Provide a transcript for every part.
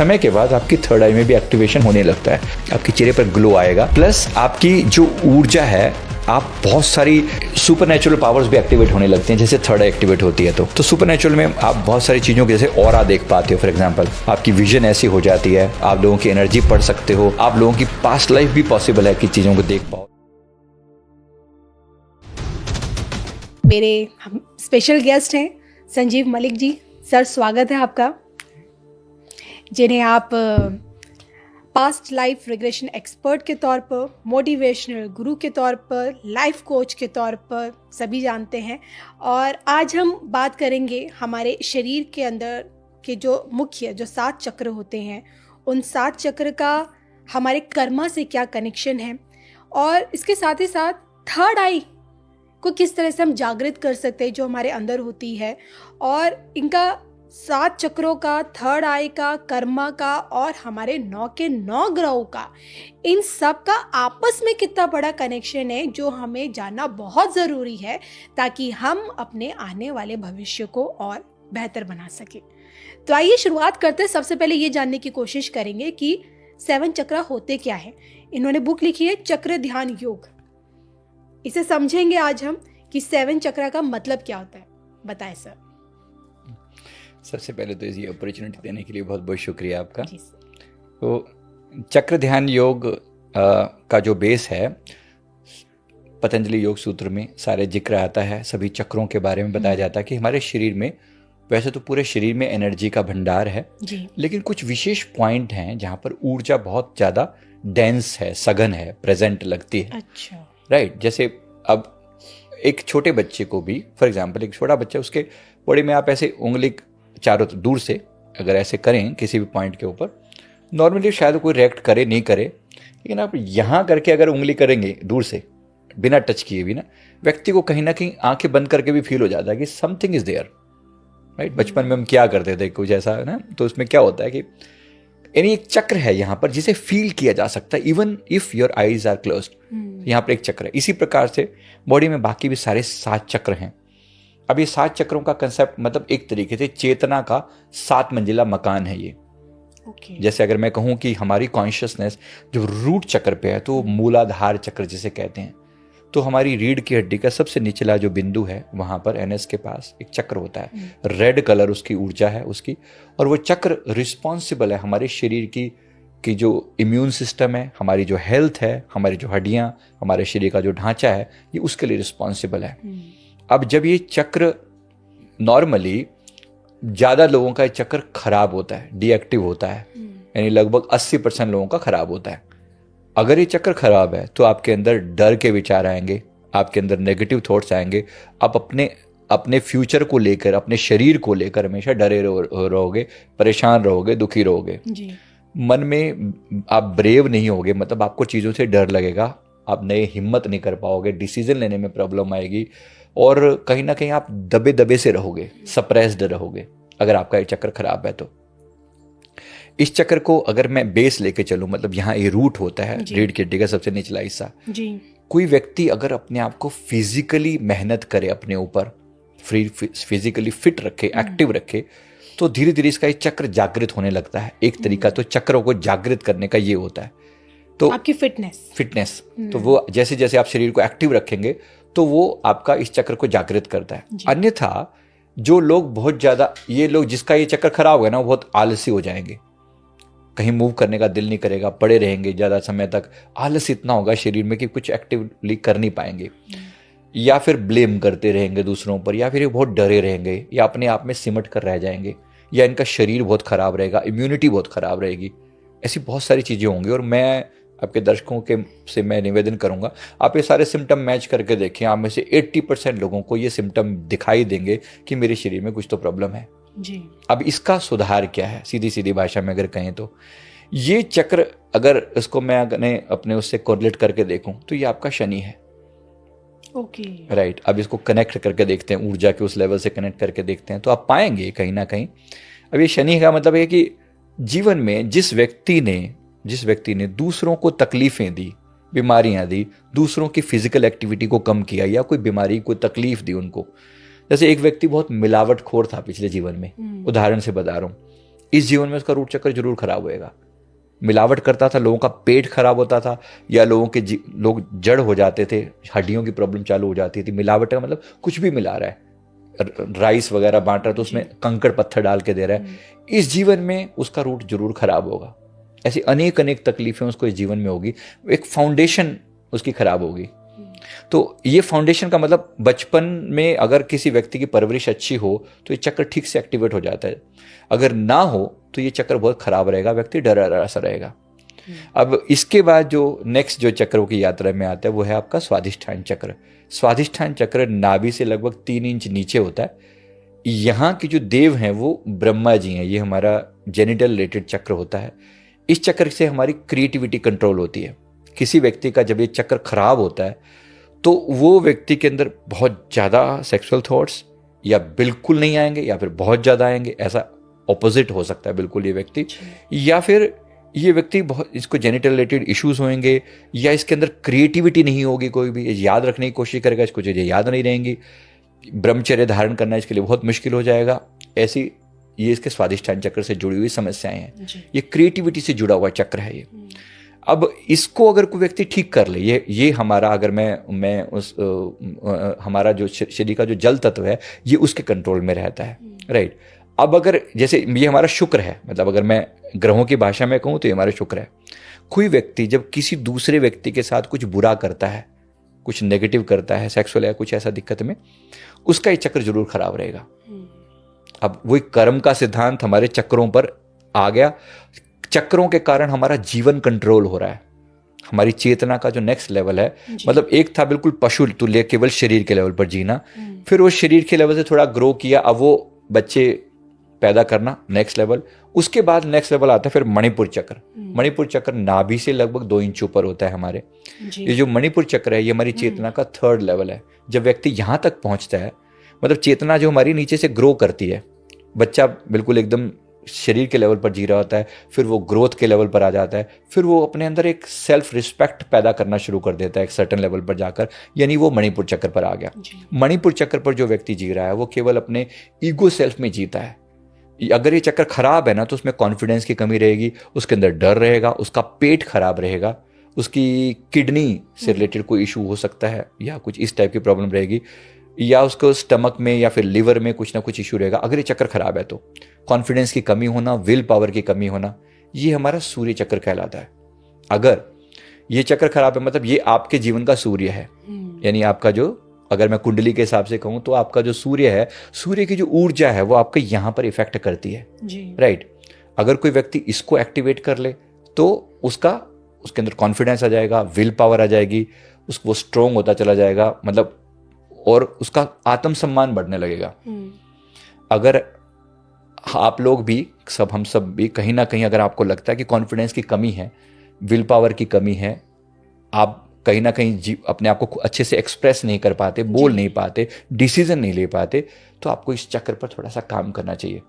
समय के बाद आपकी थर्ड आई में भी एक्टिवेशन होने लगता है, आपके चेहरे पर ग्लो आएगा, प्लस आपकी जो ऊर्जा है, आप बहुत सारी सुपरनेचुरल पावर्स भी एक्टिवेट होने लगते हैं जैसे थर्ड आई एक्टिवेट होती है। तो सुपरनेचुरल में आप बहुत सारी चीज़ों के जैसे ऑरा देख पाते हो। फॉर एग्जांपल आपकी विजन ऐसी हो जाती है, आप लोगों की एनर्जी पढ़ सकते हो, आप लोगों की पास्ट लाइफ भी पॉसिबल है कि चीज़ों को देख पाओ। मेरे स्पेशल गेस्ट हैं संजीव मलिक जी। सर, स्वागत है आपका, जिन्हें आप पास्ट लाइफ रिग्रेशन एक्सपर्ट के तौर पर, मोटिवेशनल गुरु के तौर पर, लाइफ कोच के तौर पर सभी जानते हैं। और आज हम बात करेंगे हमारे शरीर के अंदर के जो मुख्य 7 चक्र होते हैं, उन 7 चक्र का हमारे कर्मा से क्या कनेक्शन है, और इसके साथ ही साथ थर्ड आई को किस तरह से हम जागृत कर सकते हैं जो हमारे अंदर होती है, और इनका 7 चक्रों का, थर्ड आई का, कर्मा का और हमारे 9 के 9 ग्रहों का, इन सब का आपस में कितना बड़ा कनेक्शन है जो हमें जानना बहुत ज़रूरी है ताकि हम अपने आने वाले भविष्य को और बेहतर बना सकें। तो आइए शुरुआत करते हैं। सबसे पहले ये जानने की कोशिश करेंगे कि 7 चक्र होते क्या है। इन्होंने बुक लिखी है चक्र ध्यान योग। इसे समझेंगे आज हम कि 7 चक्र का मतलब क्या होता है। बताएं सर। सबसे पहले तो ये अपॉर्चुनिटी देने के लिए बहुत बहुत शुक्रिया आपका। तो चक्र ध्यान योग का जो बेस है, पतंजलि योग सूत्र में सारे जिक्र आता है, सभी चक्रों के बारे में बताया जाता है कि हमारे शरीर में, वैसे तो पूरे शरीर में एनर्जी का भंडार है जी, लेकिन कुछ विशेष पॉइंट हैं जहाँ पर ऊर्जा बहुत ज़्यादा डेंस है, सघन है, प्रेजेंट लगती है। अच्छा, राइट। जैसे अब एक छोटे बच्चे को भी, फॉर एग्जांपल एक छोटा बच्चा, उसके बॉडी में आप ऐसे उंगली चारों दूर से अगर ऐसे करें किसी भी पॉइंट के ऊपर, नॉर्मली शायद कोई रिएक्ट करे नहीं करे, लेकिन आप यहाँ करके अगर उंगली करेंगे दूर से बिना टच किए भी ना, व्यक्ति को कहीं ना कहीं आंखें बंद करके भी फील हो जाता है कि समथिंग इज देयर, राइट। बचपन में हम क्या करते थे, कुछ ऐसा है ना, तो उसमें क्या होता है कि यानी एक चक्र है यहाँ पर जिसे फील किया जा सकता है even if your eyes are closed. यहाँ पर एक चक्र है। इसी प्रकार से बॉडी में बाकी भी सारे 7 चक्र हैं। अब ये 7 चक्रों का कंसेप्ट मतलब एक तरीके से चेतना का 7 मंजिला मकान है ये। जैसे अगर मैं कहूँ कि हमारी कॉन्शियसनेस जो रूट चक्र पे है, तो मूलाधार चक्र जिसे कहते हैं, तो हमारी रीढ़ की हड्डी का सबसे निचला जो बिंदु है, वहां पर एनएस के पास एक चक्र होता है, रेड कलर उसकी ऊर्जा है उसकी, और वो चक्र रिस्पॉन्सिबल है हमारे शरीर की जो इम्यून सिस्टम है, हमारी जो हेल्थ है, हमारी जो हड्डियां, हमारे शरीर का जो ढांचा है, ये उसके लिए रिस्पॉन्सिबल है। अब जब ये चक्र नॉर्मली ज़्यादा लोगों का ये चक्र खराब होता है, डीएक्टिव होता है, यानी लगभग 80% लोगों का खराब होता है। अगर ये चक्र खराब है तो आपके अंदर डर के विचार आएंगे, आपके अंदर नेगेटिव थॉट्स आएंगे, आप अपने फ्यूचर को लेकर, अपने शरीर को लेकर हमेशा डरे रहोगे, परेशान रहोगे, दुखी रहोगे जी। मन में आप ब्रेव नहीं होगे, मतलब आपको चीज़ों से डर लगेगा, आप नए हिम्मत नहीं कर पाओगे, डिसीजन लेने में प्रॉब्लम आएगी, और कहीं ना कहीं आप दबे दबे से रहोगे, सप्रेस्ड रहोगे अगर आपका ये चक्र खराब है। तो इस चक्र को अगर मैं बेस लेके चलूं, मतलब यहाँ ये रूट होता है, रीढ़ की हड्डी का सबसे निचला हिस्सा। कोई व्यक्ति अगर अपने आप को फिजिकली मेहनत करे, अपने ऊपर फिजिकली फिट रखे, एक्टिव रखे, तो धीरे धीरे इसका ये चक्र जागृत होने लगता है। एक तरीका तो चक्रों को जागृत करने का ये होता है। तो आपकी फिटनेस तो वो जैसे जैसे आप शरीर को एक्टिव रखेंगे तो वो आपका इस चक्र को जागृत करता है। अन्यथा जो लोग बहुत ज्यादा, ये लोग जिसका ये चक्र खराब हो गया ना, वो बहुत आलसी हो जाएंगे, कहीं मूव करने का दिल नहीं करेगा, पड़े रहेंगे ज्यादा समय तक, आलस इतना होगा शरीर में कि कुछ एक्टिवली कर नहीं पाएंगे, या फिर ब्लेम करते रहेंगे दूसरों पर, या फिर ये बहुत डरे रहेंगे, या अपने आप में सिमट कर रह जाएंगे, या इनका शरीर बहुत खराब रहेगा, इम्यूनिटी बहुत खराब रहेगी। ऐसी बहुत सारी चीजें होंगी। और मैं आपके दर्शकों के से मैं निवेदन करूंगा, आप ये सारे सिम्टम मैच करके देखें, आप में से 80% लोगों को ये सिम्टम दिखाई देंगे कि मेरे शरीर में कुछ तो प्रॉब्लम है जी। अब इसका सुधार क्या है, सीधी सीधी भाषा में अगर कहें तो ये चक्र, अगर इसको मैं अपने उससे कोरिलेट करके देखूं तो ये आपका शनि है। राइट। अब इसको कनेक्ट करके देखते हैं, ऊर्जा के उस लेवल से कनेक्ट करके देखते हैं, तो आप पाएंगे कहीं ना कहीं। अब ये शनि का मतलब है कि जीवन में जिस व्यक्ति ने दूसरों को तकलीफें दी, बीमारियां दी, दूसरों की फिजिकल एक्टिविटी को कम किया, या कोई बीमारी कोई तकलीफ दी उनको, जैसे एक व्यक्ति बहुत मिलावटखोर था पिछले जीवन में, उदाहरण से बता रहा हूँ, इस जीवन में उसका रूट चक्र जरूर खराब होएगा। मिलावट करता था, लोगों का पेट खराब होता था, या लोगों के लोग जड़ हो जाते थे, हड्डियों की प्रॉब्लम चालू हो जाती थी। मिलावट का मतलब कुछ भी मिला रहा है, राइस वगैरह बांट रहा है तो उसमें कंकड़ पत्थर डाल के दे रहा है, इस जीवन में उसका रूट जरूर खराब होगा। ऐसी अनेक अनेक तकलीफें उसको इस जीवन में होगी, एक फाउंडेशन उसकी खराब होगी। तो ये फाउंडेशन का मतलब बचपन में अगर किसी व्यक्ति की परवरिश अच्छी हो तो ये चक्र ठीक से एक्टिवेट हो जाता है, अगर ना हो तो ये चक्र बहुत खराब रहेगा, व्यक्ति डरा डरा सा रहेगा। अब इसके बाद जो नेक्स्ट जो चक्रों की यात्रा में आता है वो है आपका स्वाधिष्ठान चक्र। स्वाधिष्ठान चक्र नाभि से लगभग 3 इंच नीचे होता है। यहाँ की जो देव हैं वो ब्रह्मा जी हैं, ये हमारा जेनिटल रिलेटेड चक्र होता है। इस चक्र से हमारी क्रिएटिविटी कंट्रोल होती है। किसी व्यक्ति का जब ये चक्र खराब होता है तो वो व्यक्ति के अंदर बहुत ज़्यादा सेक्सुअल थॉट्स या बिल्कुल नहीं आएंगे या फिर बहुत ज़्यादा आएंगे, ऐसा ऑपोजिट हो सकता है बिल्कुल ये व्यक्ति, या फिर ये व्यक्ति बहुत, इसको जेनिटल रिलेटेड इश्यूज होंगे, या इसके अंदर क्रिएटिविटी नहीं होगी, कोई भी याद रखने की कोशिश करेगा, इसको चीज़ें याद नहीं रहेंगी, ब्रह्मचर्य धारण करना इसके लिए बहुत मुश्किल हो जाएगा। ऐसी ये इसके स्वाधिष्ठान चक्र से जुड़ी हुई समस्याएं हैं। ये क्रिएटिविटी से जुड़ा हुआ चक्र है ये। अब इसको अगर कोई व्यक्ति ठीक कर ले, ये हमारा, अगर मैं उस हमारा जो शरीर का जो जल तत्व है ये उसके कंट्रोल में रहता है, राइट। अब अगर जैसे ये हमारा शुक्र है, मतलब अगर मैं ग्रहों की भाषा में कहूँ तो ये हमारा शुक्र है। कोई व्यक्ति जब किसी दूसरे व्यक्ति के साथ कुछ बुरा करता है, कुछ नेगेटिव करता है, सेक्सुअल या कुछ ऐसा दिक्कत में, उसका ये चक्र जरूर खराब रहेगा। अब वही कर्म का सिद्धांत हमारे चक्रों पर आ गया। चक्रों के कारण हमारा जीवन कंट्रोल हो रहा है, हमारी चेतना का जो नेक्स्ट लेवल है, मतलब एक था बिल्कुल पशु तुल्य केवल शरीर के लेवल पर जीना, फिर वो शरीर के लेवल से थोड़ा ग्रो किया, अब वो बच्चे पैदा करना नेक्स्ट लेवल, उसके बाद नेक्स्ट लेवल आता है फिर मणिपुर चक्र। मणिपुर चक्र नाभि से लगभग 2 इंच ऊपर होता है हमारे। ये जो मणिपुर चक्र है ये हमारी चेतना का 3rd लेवल है। जब व्यक्ति यहाँ तक पहुँचता है, मतलब चेतना जो हमारी नीचे से ग्रो करती है, बच्चा बिल्कुल एकदम शरीर के लेवल पर जी रहा होता है, फिर वो ग्रोथ के लेवल पर आ जाता है, फिर वो अपने अंदर एक सेल्फ रिस्पेक्ट पैदा करना शुरू कर देता है एक सर्टेन लेवल पर जाकर, यानी वो मणिपुर चक्र पर आ गया। मणिपुर चक्र पर जो व्यक्ति जी रहा है वो केवल अपने ईगो सेल्फ में जीता है। अगर ये चक्र खराब है ना तो उसमें कॉन्फिडेंस की कमी रहेगी, उसके अंदर डर रहेगा, उसका पेट खराब रहेगा, उसकी किडनी से रिलेटेड कोई इशू हो सकता है या कुछ इस टाइप की प्रॉब्लम रहेगी, या उसको स्टमक में या फिर लिवर में कुछ ना कुछ इशू रहेगा। अगर ये चक्र खराब है तो कॉन्फिडेंस की कमी होना, विल पावर की कमी होना, ये हमारा सूर्य चक्र कहलाता है। अगर ये चक्र खराब है मतलब ये आपके जीवन का सूर्य है, यानी आपका जो, अगर मैं कुंडली के हिसाब से कहूं तो आपका जो सूर्य है, सूर्य की जो ऊर्जा है वो आपके यहाँ पर इफेक्ट करती है, राइट। अगर कोई व्यक्ति इसको एक्टिवेट कर ले तो उसके अंदर कॉन्फिडेंस आ जाएगा, विल पावर आ जाएगी, वो स्ट्रोंग होता चला जाएगा, मतलब, और उसका आत्मसम्मान बढ़ने लगेगा। अगर आप लोग भी, हम सब भी कहीं ना कहीं, अगर आपको लगता है कि कॉन्फिडेंस की कमी है, विल पावर की कमी है, आप कहीं ना कहीं अपने आप को अच्छे से एक्सप्रेस नहीं कर पाते, बोल नहीं पाते, डिसीजन नहीं ले पाते, तो आपको इस चक्र पर थोड़ा सा काम करना चाहिए।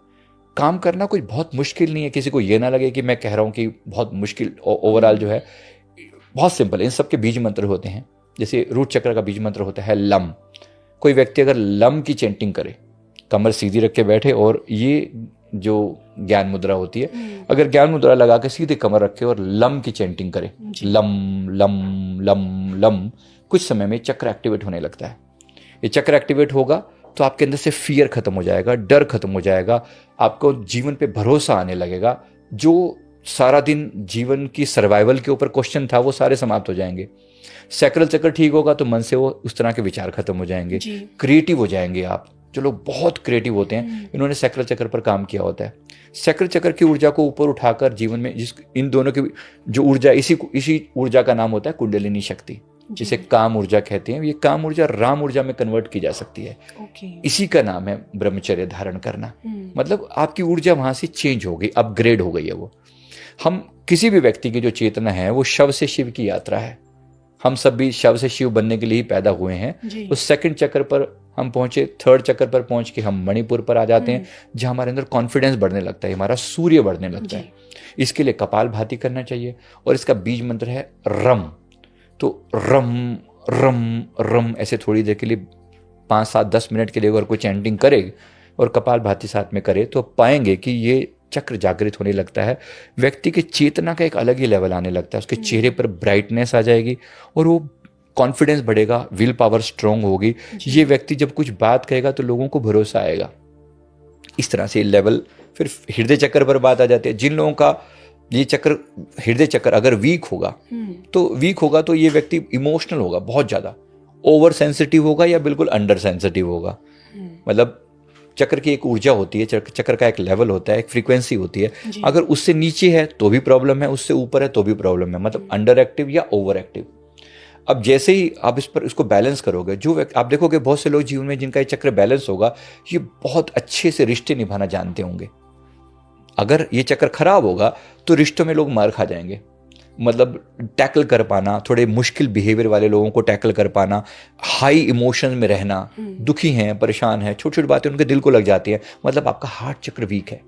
काम करना कोई बहुत मुश्किल नहीं है, किसी को ये ना लगे कि मैं कह रहा हूँ कि बहुत मुश्किल। ओवरऑल जो है बहुत सिंपल है। इन सब के बीज मंत्र होते हैं, जैसे रूट चक्र का बीज मंत्र होता है लम। कोई व्यक्ति अगर लम की चैंटिंग करे, कमर सीधी रख के बैठे, और ये जो ज्ञान मुद्रा होती है, अगर ज्ञान मुद्रा लगा के सीधे कमर रखे और लम की चैंटिंग करे, लम लम लम लम, कुछ समय में चक्र एक्टिवेट होने लगता है। ये चक्र एक्टिवेट होगा तो आपके अंदर से फियर खत्म हो जाएगा, डर खत्म हो जाएगा, आपको जीवन पे भरोसा आने लगेगा। जो सारा दिन जीवन की सर्वाइवल के ऊपर क्वेश्चन था वो सारे समाप्त हो जाएंगे। सैक्रल चक्र ठीक होगा तो मन से वो उस तरह के विचार खत्म हो जाएंगे, क्रिएटिव हो जाएंगे आप। जो लोग बहुत क्रिएटिव होते हैं, इन्होंने सैक्रल चक्र पर काम किया होता है। सैक्रल चक्र की ऊर्जा को ऊपर उठाकर जीवन में इन दोनों की जो ऊर्जा, इसी ऊर्जा का नाम होता है कुंडलिनी शक्ति, जिसे काम ऊर्जा कहते हैं। ये काम ऊर्जा राम ऊर्जा में कन्वर्ट की जा सकती है। इसी का नाम है ब्रह्मचर्य धारण करना। मतलब आपकी ऊर्जा वहां से चेंज हो गई, अपग्रेड हो गई है वो। हम किसी भी व्यक्ति की जो चेतना है वो शव से शिव की यात्रा है। हम सब भी शव से शिव बनने के लिए ही पैदा हुए हैं। उस सेकंड चक्र पर हम पहुंचे, 3rd चक्र पर पहुंच के हम मणिपुर पर आ जाते हैं, जहां हमारे अंदर कॉन्फिडेंस बढ़ने लगता है, हमारा सूर्य बढ़ने लगता है। इसके लिए कपाल भाती करना चाहिए, और इसका बीज मंत्र है रम। तो रम रम रम ऐसे थोड़ी देर के लिए 5, 7, 10 मिनट के लिए अगर कोई चैंटिंग करे और कपाल भाती साथ में करे तो पाएंगे कि ये चक्र जागृत होने लगता है, व्यक्ति के चेतना का एक अलग ही लेवल आने लगता है, उसके चेहरे पर ब्राइटनेस आ जाएगी और वो कॉन्फिडेंस बढ़ेगा, विल पावर स्ट्रांग होगी। ये व्यक्ति जब कुछ बात कहेगा तो लोगों को भरोसा आएगा। इस तरह से लेवल। फिर हृदय चक्र पर बात आ जाती है। जिन लोगों का ये चक्र, हृदय चक्र अगर वीक होगा तो ये व्यक्ति इमोशनल होगा, बहुत ज़्यादा ओवर सेंसिटिव होगा या बिल्कुल अंडर सेंसिटिव होगा। मतलब चक्र की एक ऊर्जा होती है, चक्र का एक लेवल होता है, एक फ्रीक्वेंसी होती है। अगर उससे नीचे है तो भी प्रॉब्लम है, उससे ऊपर है तो भी प्रॉब्लम है, मतलब अंडर एक्टिव या ओवर एक्टिव। अब जैसे ही आप इसको बैलेंस करोगे, जो आप देखोगे बहुत से लोग जीवन में जिनका ये चक्र बैलेंस होगा, ये बहुत अच्छे से रिश्ते निभाना जानते होंगे। अगर ये चक्र खराब होगा तो रिश्तों में लोग मार खा जाएंगे। मतलब टैकल कर पाना, थोड़े मुश्किल बिहेवियर वाले लोगों को टैकल कर पाना, हाई इमोशन में रहना, दुखी हैं, परेशान हैं, छोटी छोटी बातें उनके दिल को लग जाती है, मतलब आपका हार्ट चक्र वीक है।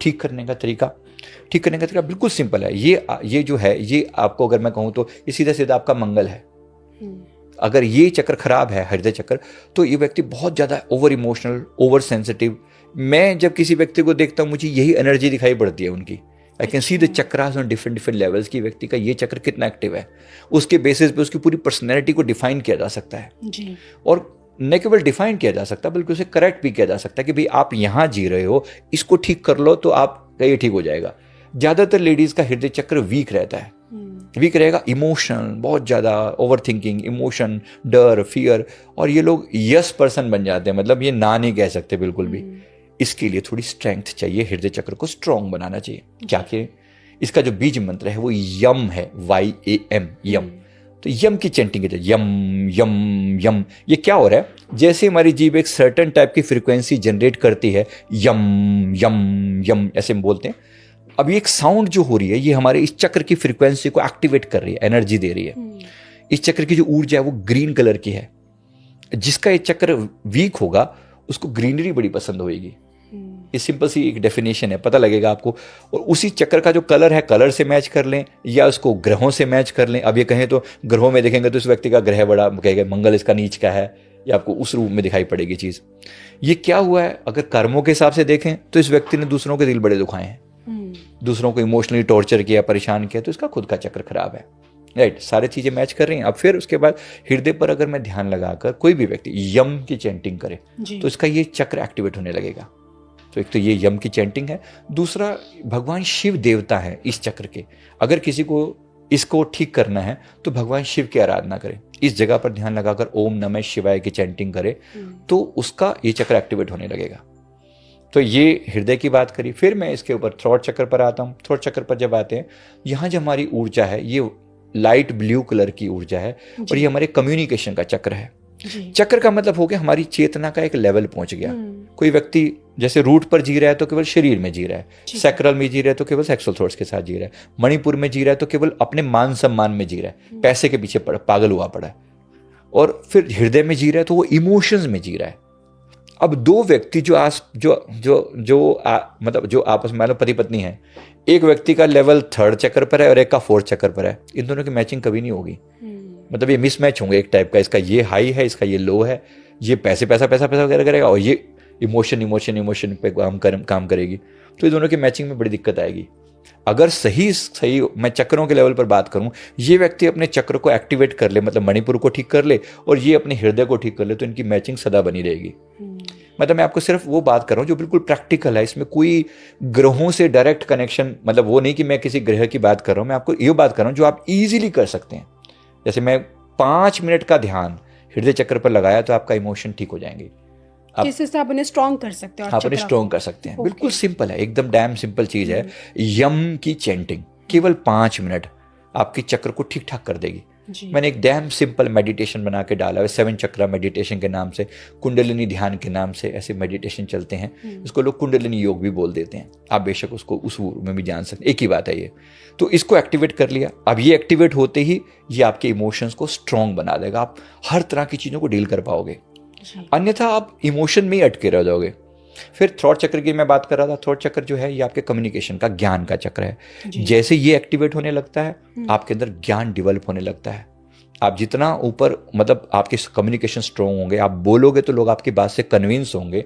ठीक करने का तरीका बिल्कुल सिंपल है। ये जो है, ये आपको अगर मैं कहूँ तो ये सीधा सीधा आपका मंगल है। अगर ये चक्र खराब है, हृदय चक्र, तो ये व्यक्ति बहुत ज़्यादा ओवर इमोशनल, ओवर सेंसिटिव। मैं जब किसी व्यक्ति को देखता हूँ मुझे यही एनर्जी दिखाई पड़ती है उनकी। I can see the chakras on different levels की व्यक्ति का ये चक्र कितना एक्टिव है, उसके बेसिस पे उसकी पूरी पर्सनैलिटी को डिफाइन किया जा सकता है जी। और न केवल डिफाइन किया जा सकता है बल्कि उसे करेक्ट भी किया जा सकता है कि भाई आप यहाँ जी रहे हो, इसको ठीक कर लो तो आपका ये ठीक हो जाएगा। ज़्यादातर लेडीज़ का हृदय चक्र वीक रहता है, वीक रहेगा, इमोशनल, बहुत ज़्यादा ओवर थिंकिंग, इमोशन, डर, फियर, और ये लोग यस पर्सन बन जाते हैं, मतलब ये ना नहीं कह सकते बिल्कुल भी। इसके लिए थोड़ी स्ट्रेंथ चाहिए, हृदय चक्र को स्ट्रॉन्ग बनाना चाहिए। क्या कि इसका जो बीज मंत्र है वो यम है, YAM, यम। तो यम की चैंटिंग है, यम यम यम। ये क्या हो रहा है, जैसे हमारी जीभ एक सर्टेन टाइप की फ्रीक्वेंसी जनरेट करती है, यम यम यम ऐसे हम बोलते हैं। अब ये एक साउंड जो हो रही है, ये हमारे इस चक्र की फ्रीक्वेंसी को एक्टिवेट कर रही है, एनर्जी दे रही है। इस चक्र की जो ऊर्जा है वो ग्रीन कलर की है। जिसका ये चक्र वीक होगा उसको ग्रीनरी बड़ी पसंद होगी। ये सिंपल सी एक डेफिनेशन है, पता लगेगा आपको। और उसी चक्र का जो कलर है, कलर से मैच कर लें या उसको ग्रहों से मैच कर लें। अब ये कहें तो ग्रहों में देखेंगे तो इस व्यक्ति का ग्रह बड़ा, कहेंगे मंगल इसका नीच का है, या आपको उस रूप में दिखाई पड़ेगी चीज़। ये क्या हुआ है, अगर कर्मों के हिसाब से देखें तो इस व्यक्ति ने दूसरों के दिल बड़े दुखाए हैं, दूसरों को इमोशनली टॉर्चर किया, परेशान किया, तो इसका खुद का चक्र खराब है। राइट, सारी चीज़ें मैच कर रही हैं। अब फिर उसके बाद हृदय पर अगर मैं ध्यान लगाकर कोई भी व्यक्ति यम की चैंटिंग करे तो इसका ये चक्र एक्टिवेट होने लगेगा। तो एक तो ये यम की चैंटिंग है। दूसरा, भगवान शिव देवता है इस चक्र के। अगर किसी को इसको ठीक करना है तो भगवान शिव की आराधना करें, इस जगह पर ध्यान लगाकर ओम नमः शिवाय की चैंटिंग करे तो उसका ये चक्र एक्टिवेट होने लगेगा। तो ये हृदय की बात करी। फिर मैं इसके ऊपर थ्रोट चक्र पर आता हूँ। थ्रोट चक्र पर जब आते हैं, यहाँ जो हमारी ऊर्जा है ये लाइट ब्लू कलर की ऊर्जा है और ये हमारे कम्युनिकेशन का चक्र है। चक्र का मतलब हो गया हमारी चेतना का एक लेवल पहुंच गया। कोई व्यक्ति जैसे रूट पर जी रहा है तो केवल शरीर में जी रहा है, सैक्रल में जी रहा है तो केवल सेक्सुअल थॉट्स के साथ जी रहा है, मणिपुर में जी रहा है तो केवल अपने मान सम्मान में जी रहा है, पैसे के पीछे पागल हुआ पड़ा है, और फिर हृदय में जी रहा है तो वो इमोशंस में जी रहा है। अब दो व्यक्ति जो आपस में पति पत्नी है, एक व्यक्ति का लेवल 3rd चक्र पर है और एक का 4th चक्र पर है, इन दोनों की मैचिंग कभी नहीं होगी। मतलब ये मिसमैच होंगे एक टाइप का, इसका ये हाई है, इसका ये लो है, ये पैसा वगैरह करेगा और ये इमोशन पे काम करेगी, तो ये दोनों की मैचिंग में बड़ी दिक्कत आएगी। अगर सही मैं चक्रों के लेवल पर बात करूं, ये व्यक्ति अपने चक्र को एक्टिवेट कर ले, मतलब मणिपुर को ठीक कर ले और ये अपने हृदय को ठीक कर ले, तो इनकी मैचिंग सदा बनी रहेगी। मतलब मैं आपको सिर्फ वो बात कर रहा हूँ जो बिल्कुल प्रैक्टिकल है, इसमें कोई ग्रहों से डायरेक्ट कनेक्शन, मतलब वो नहीं कि मैं किसी ग्रह की बात कर रहा हूँ, मैं आपको ये बात कर रहा हूँ जो आप इजीली कर सकते हैं। जैसे मैं 5 मिनट का ध्यान हृदय चक्र पर लगाया तो आपका इमोशन ठीक हो जाएंगे। इससे आप उन्हें स्ट्रॉन्ग कर सकते हैं, आप उन्हें स्ट्रॉन्ग कर सकते हैं। बिल्कुल सिंपल है, एकदम डैम सिंपल चीज है। यम की चैंटिंग केवल 5 मिनट आपके चक्र को ठीक ठाक कर देगी। मैंने एक डैम सिंपल मेडिटेशन बना के डाला है, 7 चक्रा मेडिटेशन के नाम से, कुंडलिनी ध्यान के नाम से ऐसे मेडिटेशन चलते हैं। इसको लोग कुंडलिनी योग भी बोल देते हैं, आप बेशक उसको उस में भी जान सकते, एक ही बात है ये। तो इसको एक्टिवेट कर लिया। अब ये एक्टिवेट होते ही ये आपके इमोशंस को स्ट्रॉन्ग बना देगा, आप हर तरह की चीज़ों को डील कर पाओगे, अन्यथा आप इमोशन में ही अटके रह जाओगे। फिर थ्रोट चक्र की मैं बात कर रहा था। थ्रोट चक्र जो है ये आपके कम्युनिकेशन का, ज्ञान का चक्र है। जैसे ये एक्टिवेट होने लगता है आपके अंदर ज्ञान डेवलप होने लगता है। आप जितना ऊपर, मतलब आपके कम्युनिकेशन स्ट्रॉन्ग होंगे, आप बोलोगे तो लोग आपकी बात से कन्विंस होंगे,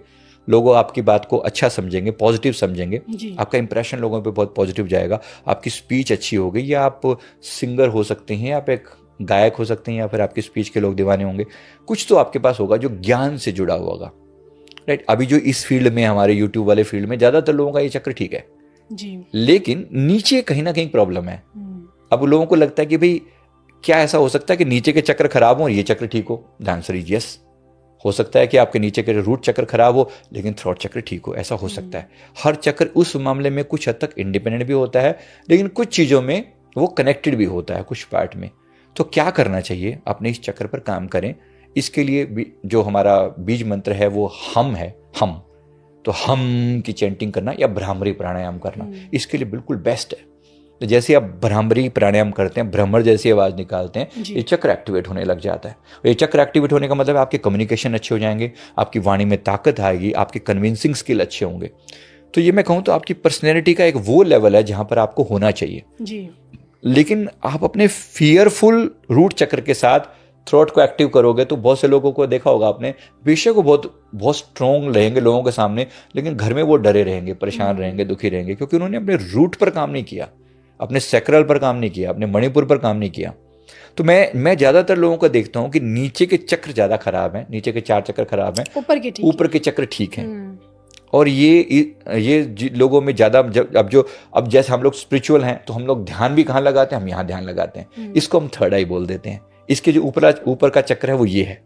लोग आपकी बात को अच्छा समझेंगे, पॉजिटिव समझेंगे, जी। आपका इंप्रेशन लोगों पे बहुत पॉजिटिव जाएगा, आपकी स्पीच अच्छी होगी, या आप सिंगर हो सकते हैं, आप एक गायक हो सकते हैं, या फिर आपकी स्पीच के लोग दीवाने होंगे। कुछ तो आपके पास होगा जो ज्ञान से जुड़ा हुआ होगा, राइट। अभी जो इस फील्ड में, हमारे यूट्यूब वाले फील्ड में ज़्यादातर लोगों का ये चक्र ठीक है जी। लेकिन नीचे कहीं ना कहीं प्रॉब्लम है। अब लोगों को लगता है कि भाई क्या ऐसा हो सकता है कि नीचे के चक्र खराब हो और ये चक्र ठीक हो? The answer is yes. हो सकता है कि आपके नीचे के रूट चक्र खराब हो लेकिन थ्रोट चक्र ठीक हो, ऐसा हो सकता है। हर चक्र उस मामले में कुछ हद तक इंडिपेंडेंट भी होता है, लेकिन कुछ चीज़ों में वो कनेक्टेड भी होता है, कुछ पार्ट में। तो क्या करना चाहिए? अपने इस चक्र पर काम करें। इसके लिए जो हमारा बीज मंत्र है वो हम है, हम। तो हम की चैंटिंग करना या भ्रामरी प्राणायाम करना इसके लिए बिल्कुल बेस्ट है। तो जैसे आप भ्रामरी प्राणायाम करते हैं, भ्रमर जैसी आवाज़ निकालते हैं, ये चक्र एक्टिवेट होने लग जाता है। ये चक्र एक्टिवेट होने का मतलब आपके कम्युनिकेशन अच्छे हो जाएंगे, आपकी वाणी में ताकत आएगी, आपके कन्विंसिंग स्किल अच्छे होंगे। तो ये मैं कहूँ तो आपकी पर्सनैलिटी का एक वो लेवल है जहाँ पर आपको होना चाहिए जी। लेकिन आप अपने फियरफुल रूट चक्र के साथ थ्रोट को एक्टिव करोगे तो बहुत से लोगों को देखा होगा आपने, बेशक वो बहुत स्ट्रॉन्ग रहेंगे लोगों के सामने, लेकिन घर में वो डरे रहेंगे, परेशान रहेंगे, दुखी रहेंगे, क्योंकि उन्होंने अपने रूट पर काम नहीं किया, अपने सैक्रल पर काम नहीं किया, अपने मणिपुर पर काम नहीं किया। तो मैं ज्यादातर लोगों को देखता हूँ कि नीचे के चक्र ज्यादा खराब हैं, नीचे के 4 चक्र खराब हैं, ऊपर के चक्र ठीक हैं। और ये लोगों में ज्यादा अब जैसे हम लोग स्पिरिचुअल हैं तो हम लोग ध्यान भी कहाँ लगाते हैं? हम यहाँ ध्यान लगाते हैं। इसको हम थर्ड आई बोल देते हैं। इसके जो ऊपर का चक्र है वो ये है।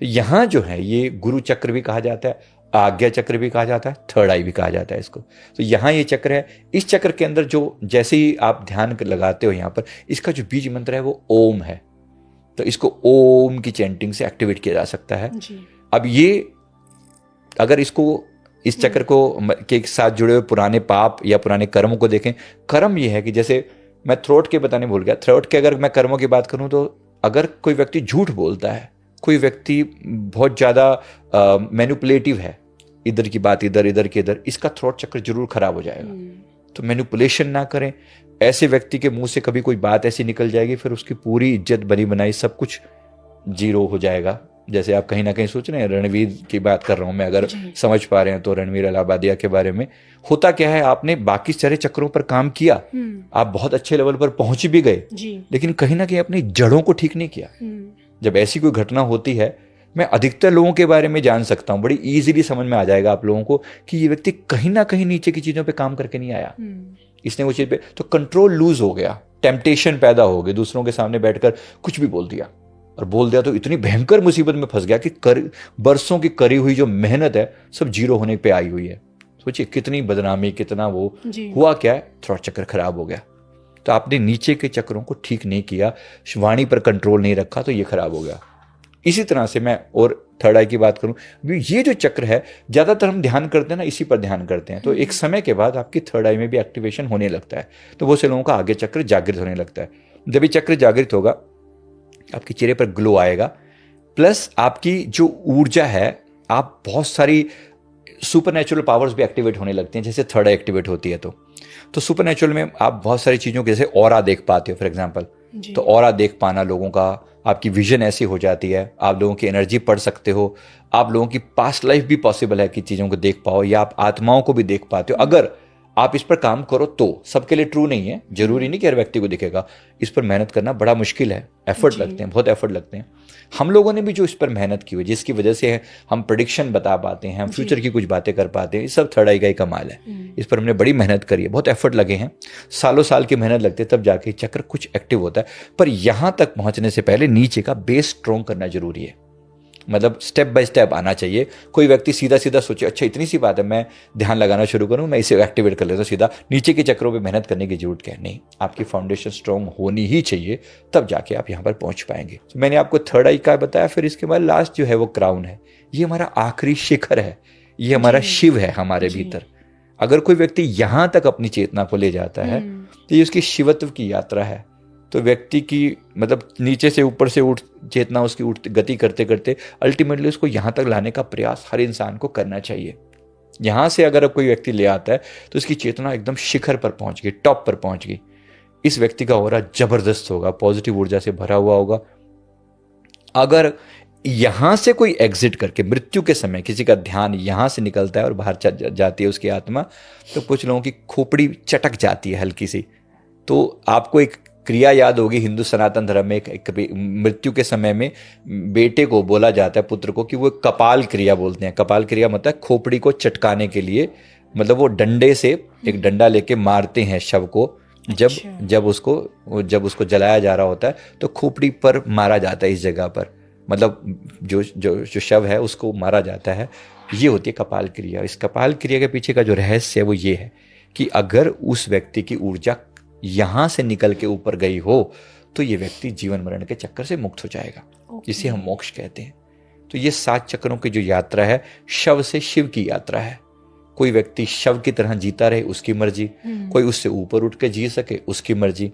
यहाँ जो है ये गुरु चक्र भी कहा जाता है, आज्ञा चक्र भी कहा जाता है, थर्ड आई भी कहा जाता है इसको। तो यहाँ ये चक्र है। इस चक्र के अंदर जो जैसे ही आप ध्यान लगाते हो यहाँ पर, इसका जो बीज मंत्र है वो ओम है। तो इसको ओम की चैंटिंग से एक्टिवेट किया जा सकता है। अब ये अगर इस चक्र को के साथ जुड़े हुए पुराने पाप या पुराने कर्मों को देखें, कर्म ये है कि जैसे मैं थ्रोट के बताने भूल गया, थ्रोट के अगर मैं कर्मों की बात करूं तो अगर कोई व्यक्ति झूठ बोलता है, कोई व्यक्ति बहुत ज़्यादा मैनिपुलेटिव है, इधर की बात इधर, इधर की इधर, इसका थ्रोट चक्र जरूर खराब हो जाएगा। तो मैनिपुलेशन ना करें। ऐसे व्यक्ति के मुंह से कभी कोई बात ऐसी निकल जाएगी फिर उसकी पूरी इज्जत बनी बनाई सब कुछ जीरो हो जाएगा। जैसे आप कहीं ना कहीं सोच रहे हैं, रणवीर की बात कर रहा हूं मैं, अगर समझ पा रहे हैं तो रणवीर इलाहाबादिया के बारे में होता क्या है, आपने बाकी सारे चक्रों पर काम किया, आप बहुत अच्छे लेवल पर पहुंच भी गए, लेकिन कहीं ना कहीं अपनी जड़ों को ठीक नहीं किया। जब ऐसी कोई घटना होती है, मैं अधिकतर लोगों के बारे में जान सकता हूं, बड़ी इजीली समझ में आ जाएगा आप लोगों को कि ये व्यक्ति कहीं ना कहीं नीचे की चीजों पे काम करके नहीं आया। इसने वो चीज पे तो कंट्रोल लूज हो गया, टेम्पटेशन पैदा हो गई, दूसरों के सामने बैठकर कुछ भी बोल दिया, और बोल दिया तो इतनी भयंकर मुसीबत में फंस गया कि बरसों की करी हुई जो मेहनत है सब जीरो होने पे आई हुई है। सोचिए कितनी बदनामी, कितना वो हुआ। क्या है? थ्रोट चक्र खराब हो गया। तो आपने नीचे के चक्रों को ठीक नहीं किया, वाणी पर कंट्रोल नहीं रखा, तो ये खराब हो गया। इसी तरह से मैं और थर्ड आई की बात करूं, ये जो चक्र है ज्यादातर हम ध्यान करते हैं ना, इसी पर ध्यान करते हैं, तो एक समय के बाद आपकी थर्ड आई में भी एक्टिवेशन होने लगता है। तो बहुत से लोगों का आगे चक्र जागृत होने लगता है। जब ये चक्र जागृत होगा आपके चेहरे पर ग्लो आएगा, प्लस आपकी जो ऊर्जा है, आप बहुत सारी सुपरनेचुरल पावर्स भी एक्टिवेट होने लगती हैं। जैसे थर्ड आई एक्टिवेट होती है तो सुपरनेचुरल में आप बहुत सारी चीज़ों के जैसे ऑरा देख पाते हो फॉर एग्जांपल। तो ऑरा देख पाना लोगों का, आपकी विजन ऐसी हो जाती है, आप लोगों की एनर्जी पढ़ सकते हो, आप लोगों की पास्ट लाइफ भी पॉसिबल है कि चीज़ों को देख पाओ, या आप आत्माओं को भी देख पाते हो अगर आप इस पर काम करो तो। सबके लिए ट्रू नहीं है, जरूरी नहीं कि हर व्यक्ति को दिखेगा। इस पर मेहनत करना बड़ा मुश्किल है, एफर्ट लगते हैं, बहुत एफर्ट लगते हैं। हम लोगों ने भी जो इस पर मेहनत की हुई, जिसकी वजह से हम प्रेडिक्शन बता पाते हैं, हम फ्यूचर की कुछ बातें कर पाते हैं, ये सब थर्ड आई का ही कमाल है। इस पर हमने बड़ी मेहनत करी है, बहुत एफर्ट लगे हैं, सालों साल की मेहनत लगती है, तब जाके चक्र कुछ एक्टिव होता है। पर यहां तक पहुंचने से पहले नीचे का बेस स्ट्रॉन्ग करना जरूरी है। मतलब स्टेप बाय स्टेप आना चाहिए। कोई व्यक्ति सीधा सीधा सोचे अच्छा इतनी सी बात है, मैं ध्यान लगाना शुरू करूं, मैं इसे एक्टिवेट कर लेता हूं, सीधा नीचे के चक्रों पे मेहनत करने की जरूरत क्या है? नहीं, आपकी फाउंडेशन स्ट्रांग होनी ही चाहिए, तब जाके आप यहां पर पहुंच पाएंगे। तो मैंने आपको थर्ड आई का बताया, फिर इसके बाद लास्ट जो है वो क्राउन है। ये हमारा आखिरी शिखर है, ये हमारा शिव है हमारे भीतर। अगर कोई व्यक्ति यहां तक अपनी चेतना को ले जाता है तो ये उसकी शिवत्व की यात्रा है। तो व्यक्ति की मतलब नीचे से ऊपर से चेतना उसकी गति करते करते अल्टीमेटली उसको यहाँ तक लाने का प्रयास हर इंसान को करना चाहिए। यहाँ से अगर कोई व्यक्ति ले आता है तो उसकी चेतना एकदम शिखर पर पहुंच गई, टॉप पर पहुंच गई। इस व्यक्ति का ऑरा जबरदस्त होगा, पॉजिटिव ऊर्जा से भरा हुआ होगा। अगर यहाँ से कोई एग्जिट करके मृत्यु के समय किसी का ध्यान यहाँ से निकलता है और बाहर जाती है उसकी आत्मा, तो कुछ लोगों की खोपड़ी चटक जाती है हल्की सी। तो आपको एक क्रिया याद होगी हिंदू सनातन धर्म में, एक मृत्यु के समय में बेटे को बोला जाता है, पुत्र को, कि वो कपाल क्रिया बोलते हैं। कपाल क्रिया मतलब खोपड़ी को चटकाने के लिए, मतलब वो डंडे से, एक डंडा लेके मारते हैं शव को। जब उसको जलाया जा रहा होता है तो खोपड़ी पर मारा जाता है, इस जगह पर, मतलब जो शव है उसको मारा जाता है। ये होती है कपाल क्रिया। इस कपाल क्रिया के पीछे का जो रहस्य है वो ये है कि अगर उस व्यक्ति की ऊर्जा यहाँ से निकल के ऊपर गई हो तो ये व्यक्ति जीवन मरण के चक्कर से मुक्त हो जाएगा, जिसे हम मोक्ष कहते हैं। तो ये 7 चक्रों की जो यात्रा है, शव से शिव की यात्रा है। कोई व्यक्ति शव की तरह जीता रहे, उसकी मर्जी, कोई उससे ऊपर उठ के जी सके, उसकी मर्जी।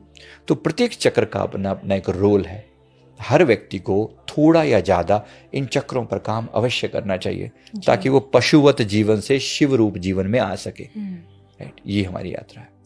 तो प्रत्येक चक्र का अपना अपना एक रोल है। हर व्यक्ति को थोड़ा या ज्यादा इन चक्रों पर काम अवश्य करना चाहिए, ताकि वो पशुवत जीवन से शिव रूप जीवन में आ सके। राइट, ये हमारी यात्रा है।